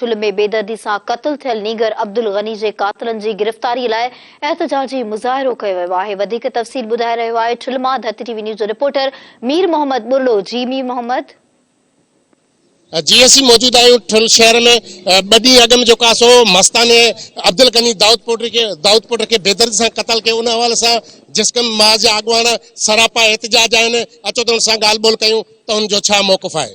ठुल में बेदर्दी से कत्ल थियल नीगर अब्दुल गनी के कातिलन की गिरफ्तारी लाइ एहतजाजी मुज़ाहिरो कियो वियो आहे। वधीक तफ़सील ॿुधाए रहियो आहे ठुल मां धरती टीवी न्यूज़ जो रिपोर्टर मीर मोहम्मद बुर्लो। जी मीर मोहम्मद। जी असीं मौजूद आहियूं ठुल शहर में। ॿ ॾींहं अॻु में जेको आहे सो मस्ताने अब्दुल गनी दाऊद के बेदर्दी से क़त्ल कयो। उन हवाले से जिस्कम माज अॻुवान सरापा एहतजाज आहिनि। अचो त हुन सां ॻाल्हि ॿोल कयूं त हुनजो छा मौक़िफ़ आहे।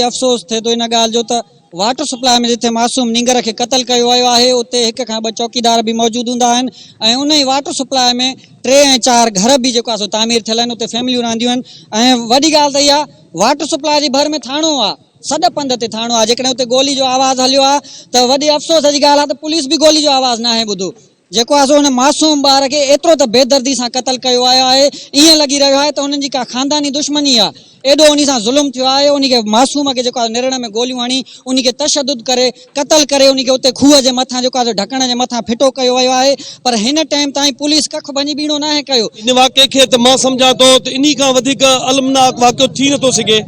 अफ़सोस थे तो इन ॻाल्हि जो त वाटर सप्लाई में जिथे मासूम नींगर के कत्ल कियो वियो आहे उते हिक खां ॿ चौकीदार भी मौजूद हूंदा आहिनि ऐं उन ई वाटर सप्लाई में 3 ऐं 4 घर भी जेको आहे सो तामीर थियल आहिनि। उते फैमिलियूं रहंदियूं आहिनि ऐं वॾी ॻाल्हि त इहा वाटर सप्लाई जी भर में थाणो आहे, सॾ पंध ते थाणो आहे। जेकॾहिं उते गोली जो आवाज़ हलियो आहे त वॾी अफ़सोस जी ॻाल्हि आहे त पुलिस भी गोली जो आवाज़ नाहे ॿुधो। जेको आहे सो हुन मासूम ॿार खे एतिरो त बेदर्दी सां क़त्ल कयो वियो आहे। ईअं लॻी रहियो आहे त हुननि जी का ख़ानदानी दुश्मनी आहे। एॾो उन सां ज़ुल्म थियो आहे। उन खे मासूम खे जेको आहे निरण में गोलियूं हणी उन खे तशद्दुद करे क़त्ल करे उन खे उते खूह जे मथां जेको आहे ढकण जे मथां फिटो कयो वियो आहे। पर हिन टाइम ताईं पुलिस कख भञी बीणो नाहे कयो। इन वाक़े खे त मां सम्झां थो त इन खां वधीक अलमनाक वाक़ियो थी नथो सघे।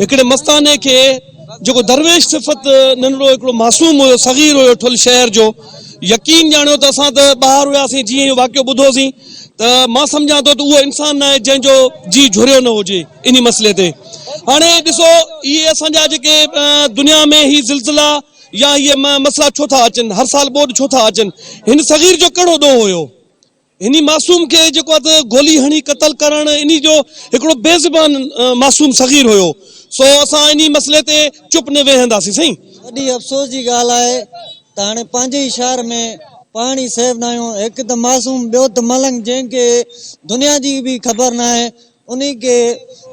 हिकिड़े मस्ताने खे जेको दरवेश सिफ़त नंढड़ो हिकिड़ो मासूम हुयो, सगीर हुयो ठुल शहर जो, यकीन ॼाणियो त असां त ॿाहिरि हुआसीं जीअं इहो वाक़ियो ॿुधोसीं त मां सम्झां थो त उहो इंसान आहे जंहिंजो जी झुरियो न हुजे इन मसइले ते। हाणे ॾिसो इहे असांजा जेके दुनिया में ही ज़िलज़िला या इहे मसइला छो था अचनि, हर साल ॿोॾि छो था अचनि। हिन सगीर जो कहिड़ो ॾोह हुयो? हिन मासूम के जेको आहे त गोली हणी क़त्ल करण इन जो हिकिड़ो बेज़बान मासूम सगीर हुयो। सो असां इन मसइले ते चुप न वेहंदासीं। सही वॾी अफ़सोस जी ॻाल्हि आहे त हाणे पंहिंजे ई शहर में पाणी सेव न आहियूं। हिकु त मासूम, ॿियो त मलंग जंहिंखे दुनिया जी भी ख़बर न आहे उन खे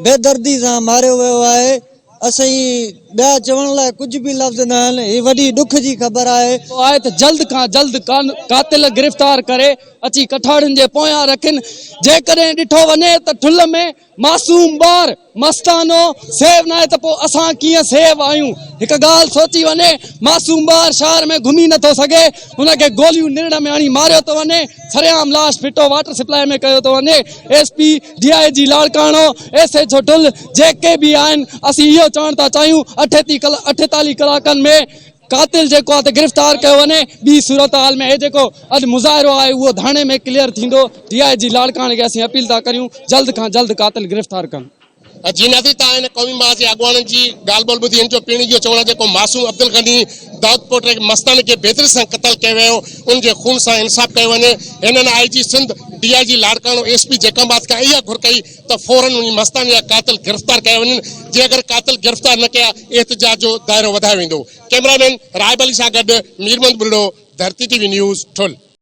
बेदर्दी सां मारियो वियो आहे। असीं ॿिया चवण लाइ कुछ भी लफ़्ज़ न आहिनि। ही वॾी ॾुख जी ख़बर आहे त जल्द खां जल्द कातिल गिरफ़्तार करे अची कठाड़ियुनि जे पोयां रखनि। जेकॾहिं ॾिठो वञे त ठुल में मासूम ॿार मस्तानो सेव न आहे त पोइ असां कीअं सेव आहियूं। हिकु ॻाल्हि सोची वञे, मासूम ॿार शहर में घुमी नथो सघे, हुनखे गोलियूं निरण में हणी मारियो थो वञे, सरेआम लाश फिटो वाटर सप्लाई में कयो थो वञे। SP DIG लाड़काणो SHO ठुल जेके भी आहिनि असीं इहो चवण था चाहियूं 48 कलाकनि में कातिल जेको आहे गिरफ़्तार कयो वञे। ॿी सूरत हाल में जेको अॼु मुज़ाहिरो आहे उहो थाणे में क्लियर थींदो। DIG लाड़काणे खे असीं अपील था करियूं जल्द खां जल्द कातिल गिरफ़्तार कनि। जी नाज़रीन, तव्हां हिन क़ौमी माज जे अॻुवाननि जी ॻाल्हि ॿोल ॿुधी। हिन जो पीढ़ी जो चवणु आहे जेको मासूम अब्दुल गनी दाऊद के मस्ताने के बेदर्दी सां क़त्ल कयो वियो उनजे खून सां इंसाफ़ कयो वञे। हिननि IG Sindh DIG Larkana SP जैकबाद खां इहा घुर कई त फौरन उन मस्ताने जा कातिल गिरफ़्तार कया वञनि। जे अगरि कातिल गिरफ़्तार न कया एहतजाज जो दायरो वधायो वेंदो। कैमरामैन रायब अली सां गॾु मीर मोहम्मद बुर्लो, धरती TV न्यूज़ ठुल।